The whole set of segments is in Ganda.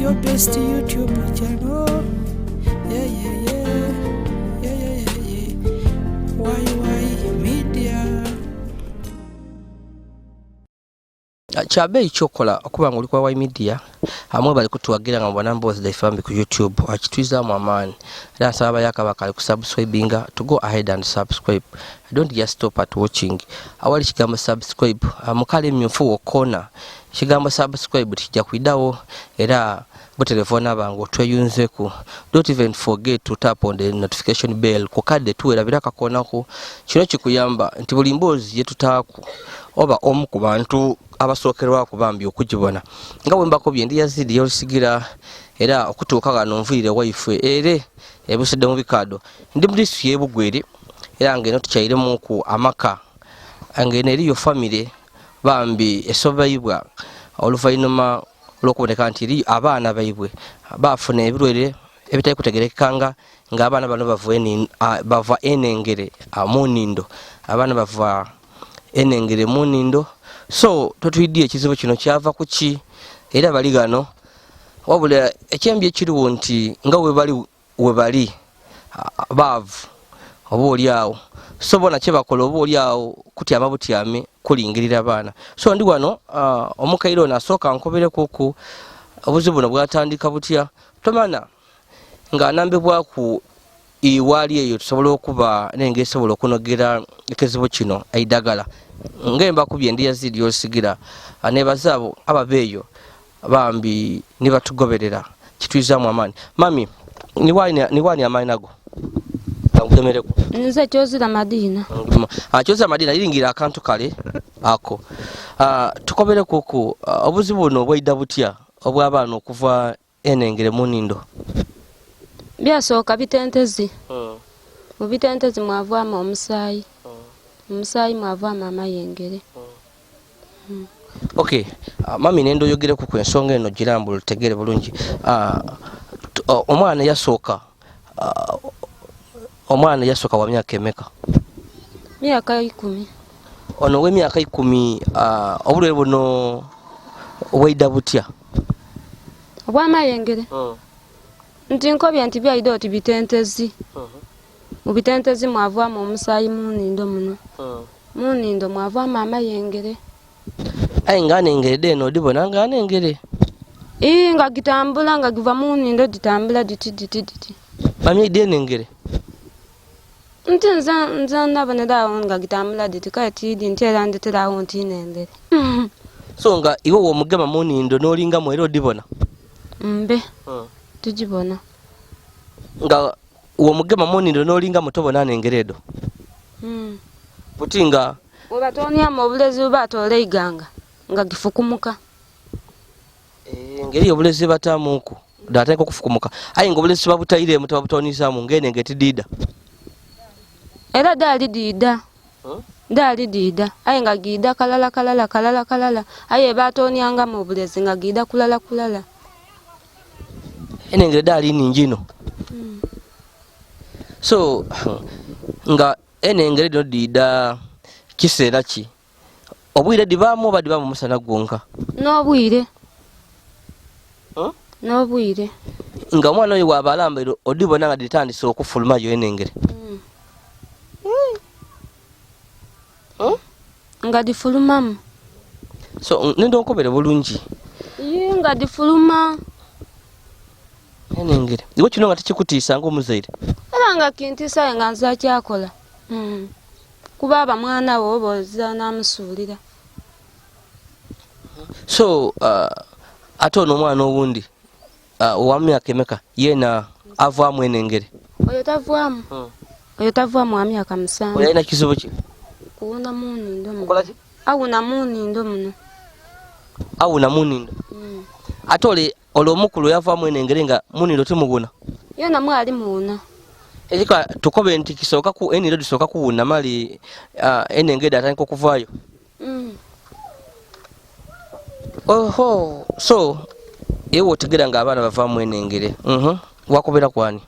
your best YouTube channel. Why media. Chabe ichokola okuba ngoli kwa media amwe bali kutuwagira nga bwana mbozi da ifambi ku YouTube akitwiza mu amani era nsaba yakabakali ku subscribinga to go ahead and subscribe. Don't just stop at watching. Awali kigambo subscribe amukale myufu okona kigambo subscribe tijja kuidawo era bo telefone abango tweyunzeku. Don't even forget to tap on the notification bell ku kadde tuwera biraka konako kino kikuyamba nti buli mbozi yetutaku oba omu ku bantu abasokerwa kubambi okujibona nga wembako byendi Yazid Yolisigira era okutuuka gano nvire wife ere ebusedde mu bikado ndi mulisi yebugwere era ngeno tuchairemu ku amaka ngene eriyo family bambi esobaibwa oluvainuma lokuboneka nti eri abaana baibwe bafuna ebirwere ebitali kutegerekanga nga abaana bano bava enengere munyindo abaana bava enengere munyindo. So totwidie ekizibu kino kyava kuki era bali gano wabula ekyembye kiriwo nti nga we bali bavu oba oliawo so bona kyebakola oba oliawo kutyama butyame kulingirira abaana. So ndi wano omukairo nasooka nkobere kuku obuzibu buno bwatandika butya tomana nga anambibwaku iwali eyo tusobola okuba nenge esobola okunogera ekizibu kino eidagala ngemba kubye ndi Yazid Yolisigira anebazaabo ababeeyo bambi nibatugoberera kitwiza mu amani. Mami ni wani amani nago ngutemereko nze kyozira madina kyozira madina iringira akantu kale ako tukobere kuku obuzibu buno bwaida butya obw'abaana okuva enengere munyindo. Byasooka bitentezi mu bitentezi mwavaamu omusaayi omusaayi mwavaamu amayengere. Okay, mami nendo yogere ku ensonga eno girambula tegere bulungi. Omwana yasooka wa myaka emeka? Myaka 10. Ono we myaka 10 obulwe buno obwaida butya obw'amayengere? Nti nkobya nti byaida oti bitentezi mu bitentezi mwavaamu omusaayi munyindo muno munyindo mwavaamu amayengere. Ayi nga nengere eno odibona nga nengere nga gitambula nga giva munyindo ditambula diti. Mami ide nengere nti nza nabonerawo nga gitambula diti kati idi ntera ndeterawo nti nendere. So nga iwe womugema munyindo nolinga mu era odibona mbe tujibona nga womugema munyindo nolinga mutobona nengeredo butinga obatonya mu bulezi batole iganga nga gifukumuka ngeri obulezi batamuku datako kufukumuka ayi ngo obulezi babutaire mutabutoniza mu ngene ngetidida era dali dida dali dida ayi nga gida kalala ayi batonyanga mu bulezi nga gida kulala enengere dali ninjino. So nga enengere do dida kiseera ki obwire dibamu musana gonka n'obwire n'obwire nga omwana oyo wabalamba odibona nga ditandise okufuluma yo enengere nga difulumamu. So nendo nkobere bulungi nga difuluma enengere iwe kino nga tekikutiisa ng'omuzaire era nga kintisa nga nza kyakola kuba abamwana wo boza namusuulira. So ate ono omwana owundi owa myaka emeka yena avaamu enengere? Oyo tavaamu wa myaka 7. Oyo alina kizibu ki? Kuwuna munyindo muno. Awuna munyindo muno. Awuna munyindo? Ate ole omukulu yavaamu enengere nga munyindo timuwuna? Yona mwali muwuna. Ejika tukobe nti kisooka ku enyindo disooka kuwuna mali enengere atandika okuvaayo. Oho, so ewo otegera nga abaana bavaamu enengere wakobera kwani?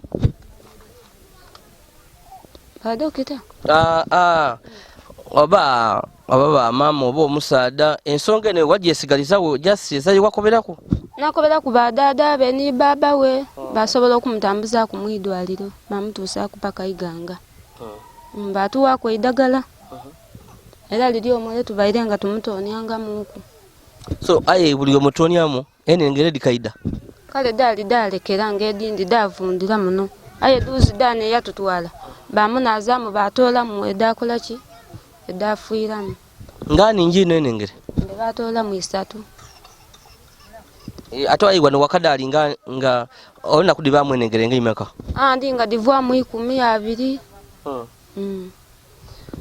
Badokita. Oba mama oba omusaada ensonga eno wagyesigalizawo gyasizayo wakoberako? nakobera ku badada be ni baba we basobola okumutambuza ku mwidwaliro bamutuusa ku paka iganga batuwako eddagala era liri omwe tubaire nga tumutoonyanga muku so aye buli omutoonyamu enengere dikaida kale dalekera ng'edindi davundira muno aye duuzi dane yatutwala bamunazaamu batoolamu edakolaki edafuiramu ngani njino enengere batoolamu 3 ate ayi wano wakadali nga ona kudibamu enengere ng'imeka ndi nga divwamu 12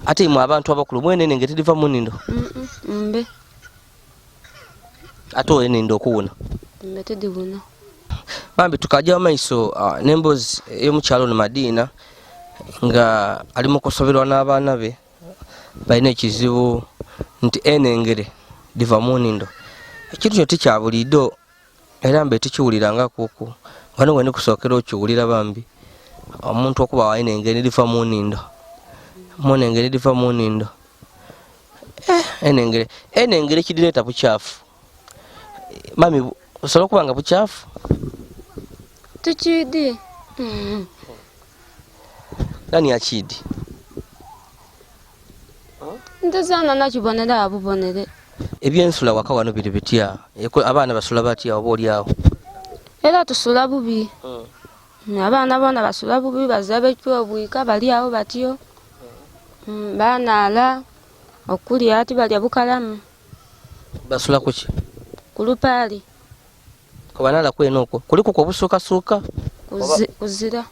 ate imwe abantu abakulu mwene enengere diva munindo mbe ate enendo okuwuna mbe tedibuna bambi tukajja amaiso n'emboozi ey'omukyalo ne Madiina nga ali mu kusoberwa n'abaana be balina ekizibu nti enengere diva mu nnindo ekintu kyo tikya buliido era mbe tikiwuliranga kuku wano wene kusookera okiwulira bambi omuntu okuba wa enengere diva mu nnindo munengere diva mu nnindo enengere kidireeta bukyafu mami osobola okuba nga bukyafu tukidi nani akidi ntezana nakibonera abubonere ebyensula waka wano biri bitya abaana basula batya oba oli awo era tusula bubi abaana bona basula bubi bazabe kyobwika bali awo batyo banaala okulya ati balya bukalamu basula kuki kulupaali kubanaala kweno okwo kuliku kwobusuukasuuka kuzira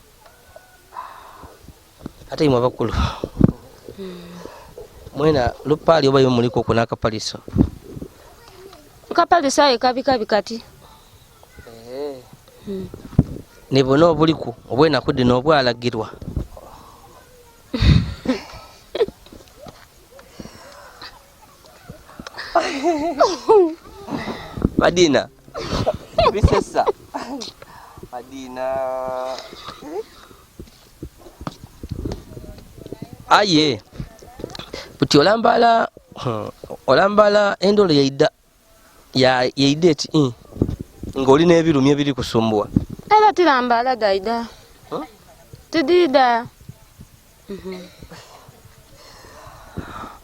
ate imwe abakulu mwena lupaali oba yomuliko okwo n'akapaliso kapaliso aye kabikabi kati ne bonna obuliku obwenakudde n'obwalagirwa Madiina bisesa Madiina aye buti olambala endolo yaida eti ng'oli n'ebirumye biri kusumbwa era tirambala daida tidida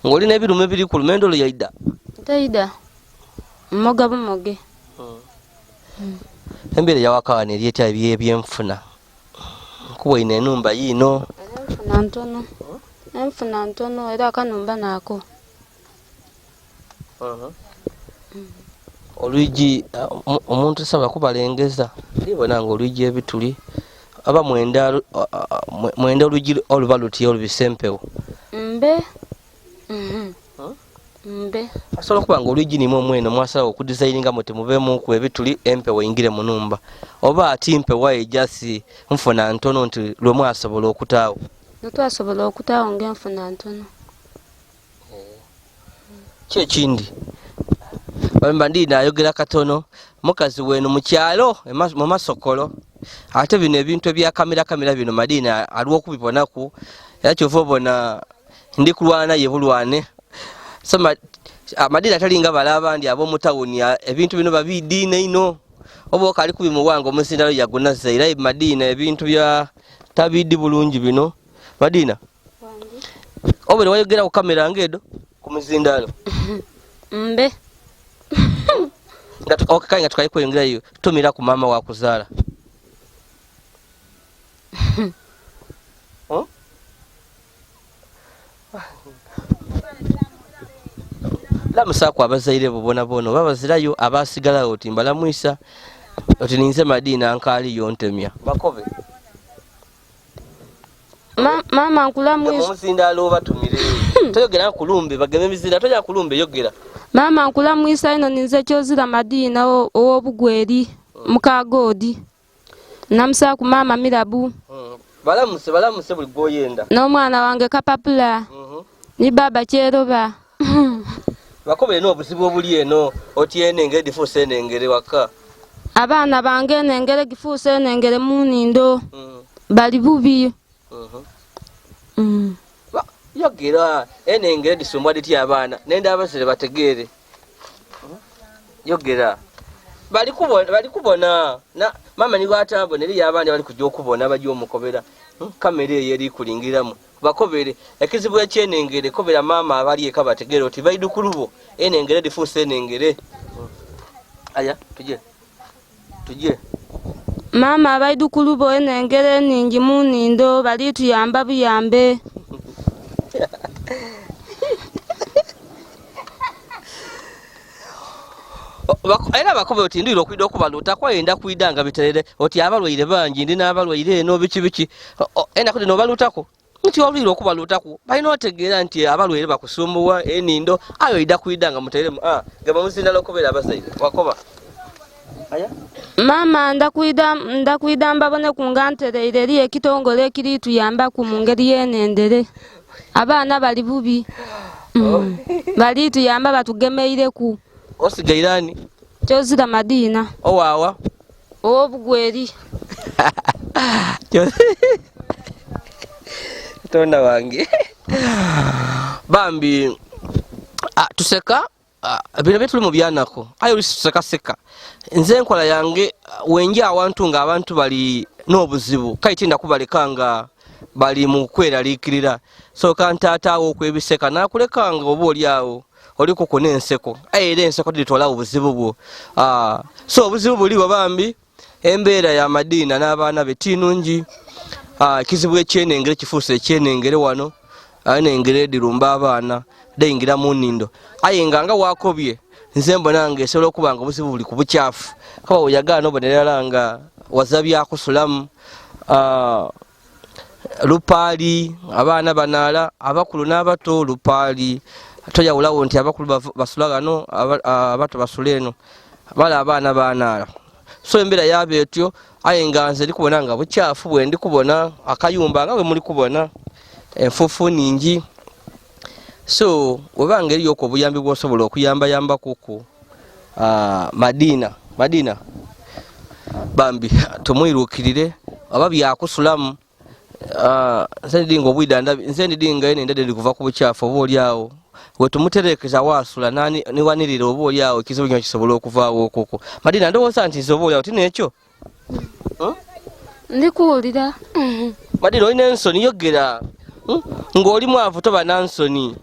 ng'oli n'ebirumye biri kuluma endolo yaida daida mmoga bumoge embeera yawakawana eryetya ebyenfuna nkuba ina enumba yiino enfuna ntono era akanumba naako olwigi omuntu saba kubalengeza libona nga olwigi ebituli aba mwenda olwigi oluba lutya olubisa empewo mbe asobola okuba nga olwigi nimwe omweno mwasalawo okudizayininga muti mubeemuku ebituli empewo eyingire mu numba oba ati mpewo ejasi nfuna ntono nti lwe mwasobola okutaawo netwasobola okutaawo ng'enfuna ntono kyekindi bamba ndiina ayogera katono mukazi wenu mu kyalo mu masokolo ate bino ebintu ebya kamera bino Madiina aliwo okubibonaku era kyova obona ndi kulwana ye bulwane so Madiina talinga bala abandi ab'omu tawuni ebintu bino babidiina ino oba okali kubimuwanga omusindalo yagunaza era Madiina ebintu bya tabidi bulungi bino Madiina obere wayogera ku kamera ngedo ku muzindalo mbe nga tukayi kwengerayo tumira ku mama wakuzaala lamusaako abazaire bo bona oba bazirayo abasigalayo oti mbalamwisa oti ninze Madiina nkaaliyo ntemya bakobe mama nkulamwisa omusindalo batumire toyogera kulumbe bageme mizinda toja kulumbe yogera mama nkulamwisa ino ninze kyozira Madiina ow'obugweri mukagodi namusaaku mama Mirabu balamuse buli gwoyenda n'omwana wange Kapapula ni baba Kyeroba bakobe n'obuzibu obuli eno oti enengere difuuse enengere waka abaana bange enengere gifuuse enengere mu nnindo bali bubi yogera enengere disumbwa ditya abaana nende abasire bategeere yogera bali kubona na mama ni gwatabo neri yabandi bali kujja okubona bajja omukobera kamera yeri kulingiramu bakobere ekizibu ekyenengere kobera mama abali eka bategere oti baidu kulubo enengere difuse enengere aya tujye mama baidu kulubo enengere ningi munyindo bali tuyamba buyambe era bakobe oti ndiro kwida okubaluta kwayenda kwidanga biterere oti abalwaire bangi ndi n'abalwaire no biki enda kuti nobalutako nti olwire okubalutako balina otegeera nti abalwaire bakusumbuwa enindo ayo ida kwidanga muterere gaba muzinda lokobera abazaire wakoba aya mama ndakwida mbabone kungantereire eri ekitongole ekiri tuyamba ku mungeri yenendere abaana bali bubi bali tuyamba batugemeireku osigairani Kyozira Madina owawa obugweri tonda wange bambi tuseka bino betuli mu byanako ayo tuseka seka nze enkola yange wenje awantu nga abantu bali n'obuzibu kaitinda kubalekanga bali mu kweraliikirira so kantatawo okwebiseka nakulekanga oba oli awo oliko ku n'enseko era enseko ditwala obuzibu bwo so obuzibu buliwo bambi embeera ya Madina n'abaana be tinungi kizibu ekyenengere kifuuse ekyenengere wano enengere dirumba abaana deyingira mu nnindo ayenga nga wakobye nze mbona nga esobola okuba nga obuzibu buli ku bukyafu kaba oyagaana obonerera nga wazabyakusulamu lupaali abaana banaala abakulu n'abato lupaali toyawulawo nti abakulu basula gano abato basula eno bala abaana banaala so embeera yaba etyo ayenga nze ndi kubona nga bukyafu bwe ndi kubona akayumba nga bwe muli kubona enfufu ningi so webanga eriyo ko obuyambi bw'osobola okuyamba kuku Madina bambi tumwiruukirire aba byakusulamu nze ndinga obwidanda nze ndinga enendede ndikuva ku bukyafu oba oli awo wetumuterekeza wasula niwanirira oba oli awo ekizibu kino kisobola okuvaawo okoko Madina ndowooza nti nze oba oli awo tinekyo ndikuwulira Madina olina ensoni yogera ng'oli mwavu toba nansoni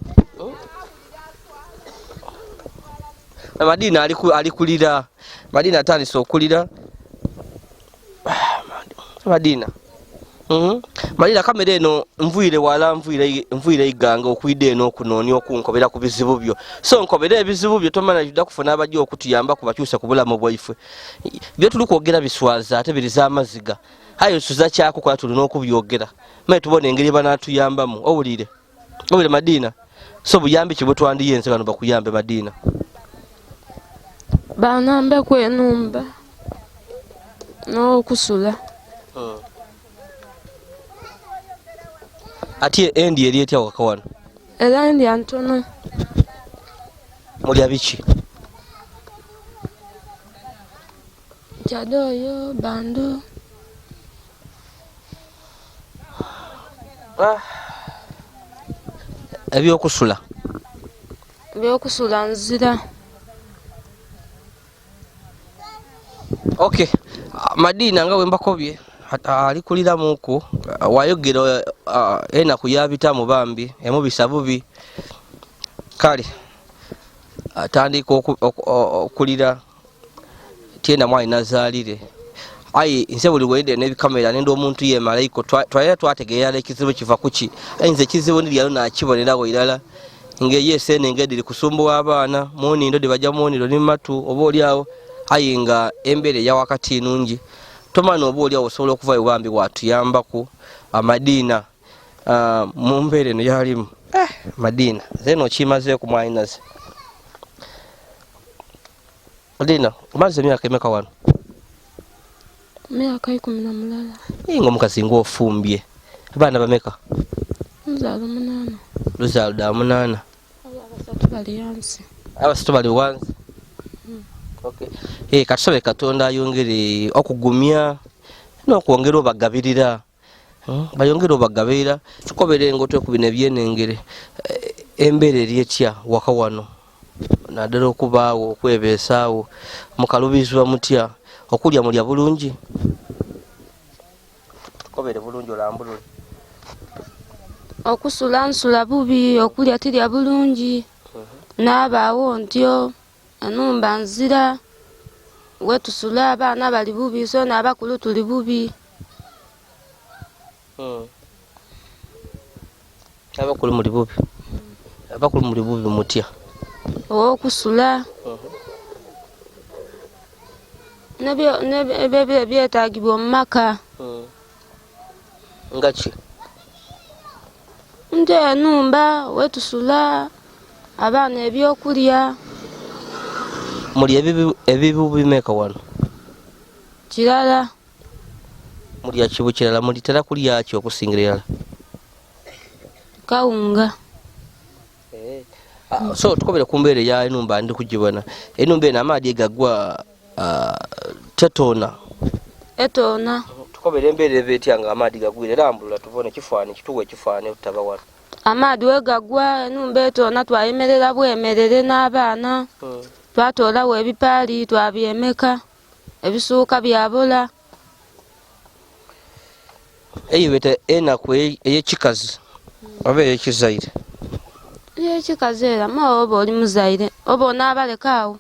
Madina alikulira Madina atandise okulira Madina Madina kamera eno nvuire wala nvuire iganga okwida eno okunonya okunkobera ku bizibu byo so nkobera ebizibu byo tomana juda kufuna abajja okutuyamba kubakyusa ku bulamu bwaife byo tuli kwogera biswaza ate biriza amaziga ayo suza kyako kwa tulina okubyogera me tubone engeri banatuyambamu owulire Madina so buyambi kibwe twandiyenze bano bakuyambe Madina banambe kwenumba no kusula ati endi eri etya wakawano era endi antono muli abiki jadoyo bando ebyokusula nzira okay Madina nga wembakobye alikulira muku wayogera enaku yabitamu bambi emubisa bubi kale atandika okulira tiena mwali nazalire ayi nze buli wende n'ebikamera nendo omuntu ye malayiko twalira twategeera ekizibu kiva kuki ayinza ekizibu ndiyalo nakibonerawo irala ngeyese nengediri kusumbuwa abaana munindo dibajja munindo ni matu oba oli awo ayinga embere ya wakati nungi tomana oba oli awo osobola okuvayo bambi watuyambaku Madina mu mbeera eno yalimu Madina ze nokimazeeku mwalinaze Madina omaze emyaka emeka wano myaka 18 ingo omukazi ng'ofumbye abaana bameka luzaalo da 8 abasatu bali wansi okay katusobe Katonda ayongere okugumya n'okwongera obagabirira bayongera obagabirira tukobere ngo twekubina ebyenengere embeera eri etya waka wano naddala okubaawo okwebeesaawo mukalubizibwa mutya okulya mulya bulungi tukobere bulungi olambulule okusula nsula bubi okulya tilya bulungi n'abaawo ntyo enumba nzira wetusula abaana bali bubi so n'abakulu tuli bubi abakulu muli bubi abakulu muli bubi mutya okusula nebyo byetaagibwa mu maka nga ki nti enumba wetusula abaana ebyokulya muli ebibu bimeka wano kirala mulya kibu kirala mulitera kulya ki okusingira erala kawunga so tukobere ku mbeera ya enumba ndi kugibona enumba eno amaadi egagwa tetoona etoona tukobere embeera eva etya nga amaadi gagwire lambulula tubone kifaani kituwe kifaani tutaba wano amaadi wegagwa enumba etoona twayemerera bwemerere n'abaana twatoolawo ebipaali twabyemeka ebisuuka byabola eyo beta enaku eyekikazi oba eyekizaire eyekikazi era ma oba oli muzaire oba onaabalekaawo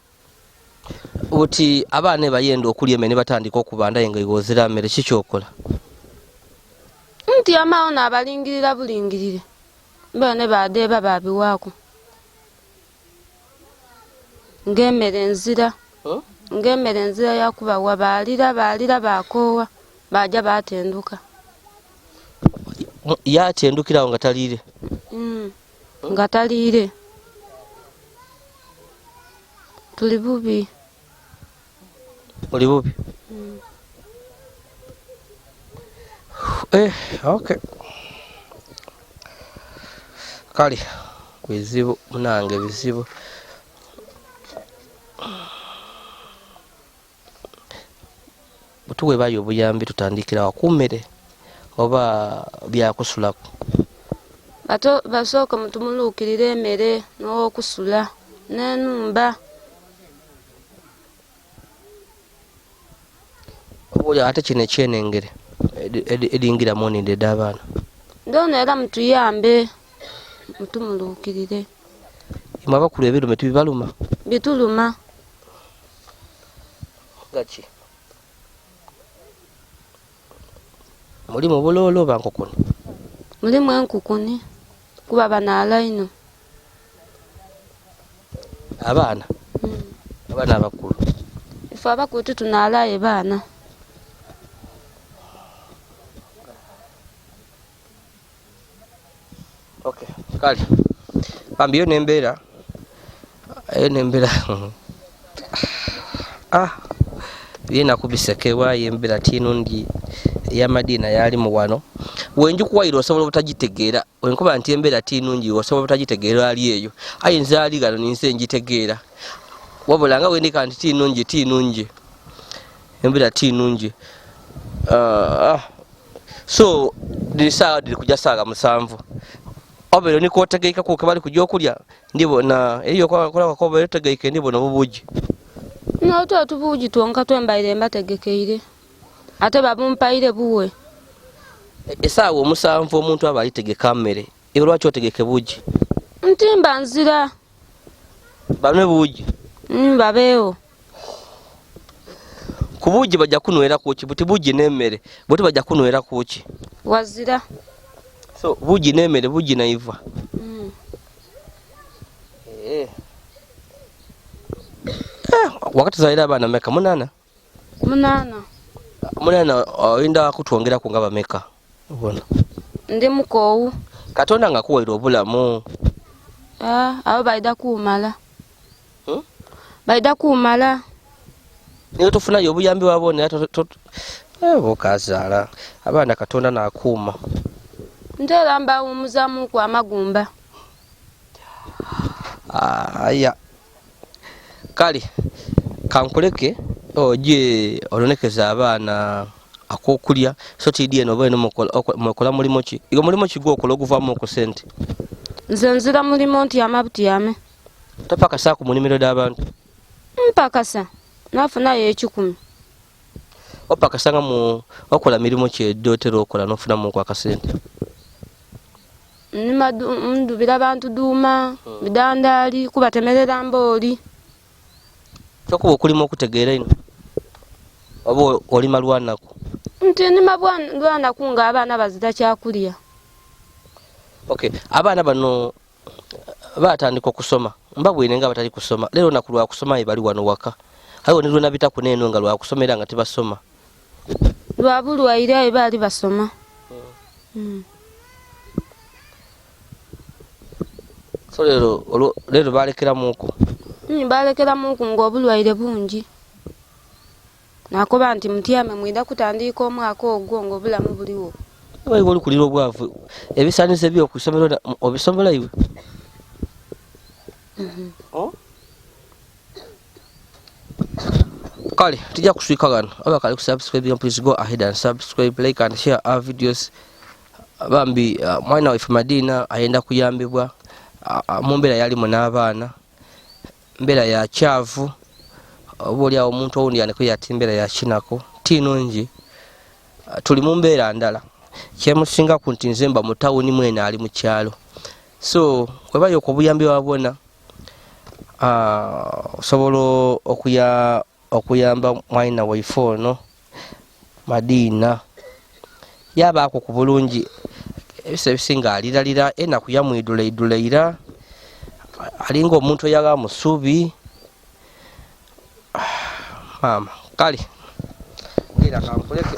oti abaana bayenda okulya emmere batandika okubandaye nga iwozera mmere kikyokola nti amaawo naabalingirira bulingirire mbeera ne badeeba babiwaako ng'emmere enzira yakubawa baalira bakoowa bajja batenduka yatendukirawo nga taliire nga taliire tuli bubi oli bubi okay kale bizibu munange bizibu butuwe bayo obuyambi tutandikira wakumere oba byakusulaku basooka mutumuluukirire emmere n'okusula n'enumba oba ate kino ekyenengere eringiramu onindedde abaana ndono era mutuyambe mutumuluukirire imwe abakulu ebirume tubibaluma bituluma gaki mulimu buloolo oba nkukuni mulimu enkukuni kuba banaala ino abaana abaana abakulu ife abakulu tutunaalaye baana okay kale bambi yo nembeera byena kubisekewa yembeera tinundi yamadina yali mu wano wenjukuwaire osobola obutagitegeera wenkuba nti embeera tinungi osobola obutagitegeera ali eyo aye nze ali gano ninse njitegeera wabula nga wendika nti tinungi embeera tinungi so dirisaawa diri kuja saaga 7 obero niko otegeika kuke bali kujja okulya ndibona eyo kola ko tegeike ndibona bubuji no tubuji twonka twembaire mbategekeire ate babumpaire buwe esaawa 7 omuntu aba alitegeka mmere lwaki otegeke buji ntimba nzira banwe buji babeewo ku buji bajja kunwera kuki buti buji n'emmere buti bajja kunwera kuki wazira so buji n'emmere buji naiva wakati zaira abaana meka munana oyinda kutwongera ku nga bameka ubona ndi mukoowu katonda nga kuwaire obulamu abo baida kuumala baida kuumala niyo tofunayo obuyambi wabone bokazaala abaana katonda nakuuma ntera mbawumuzamu ku amagumba aya kale kankuleke oje olonekeza abaana akokulya so tidie no bwene mukola mulimo ki igo mulimo ki gwo okola okuvamu ku sente nze nzira mulimo nti amabuti yame Topakasa ku munimiro d'abantu? Mpakasa nafunayo 10. Opakasa nga mu okola mirimu ki edda okola n'ofunamu ku akasente? Ndubira abantu duuma, bidandaali, kubatemerera mbooli. Kyokuba okulima okutegeera ino oba olima lwanaku? Nti ndima lwanaku nga abaana bazira kyakulya. Okay, abaana bano batandika okusoma mbabwire nga batali kusoma leero naku lwa kusoma bali wano waka aliwo ne lwena bitaku neeno nga lwa kusomera nga tebasoma lwa bulwaire bali basoma. So leero balekeramuuko? Balekeramuuku ng'obulwaire bungi. Nakoba nti mutyame mwida kutandika omwaka ogwo ng'obulamu buliwo. Waliwo olukulira obwavu ebisaanizo by'okusomero obisomola iwe? Kale tujja kuswika gano oba kale kusubscribe, please go ahead and subscribe, like and share our videos. Bambi mwana waife Madina ayenda kuyambibwa mu mbeera yalimu n'abaana, mbeera ya kyavu oba oliawo omuntu owundi yaneko yati mbeera ya kinako tinungi. Tuli mu mbeera ndala kyemusinga ku nti nze mba mu tawuni mwene ali mu kyalo, so kwebayooka obuyambi wabona osobola okuyamba mwaina waife ono Madina yabaako ku bulungi ebisa ebisinga aliralira enaku yamwiduleiduleira alinga omuntu eyaga musuubi maama. Kale era kankuleke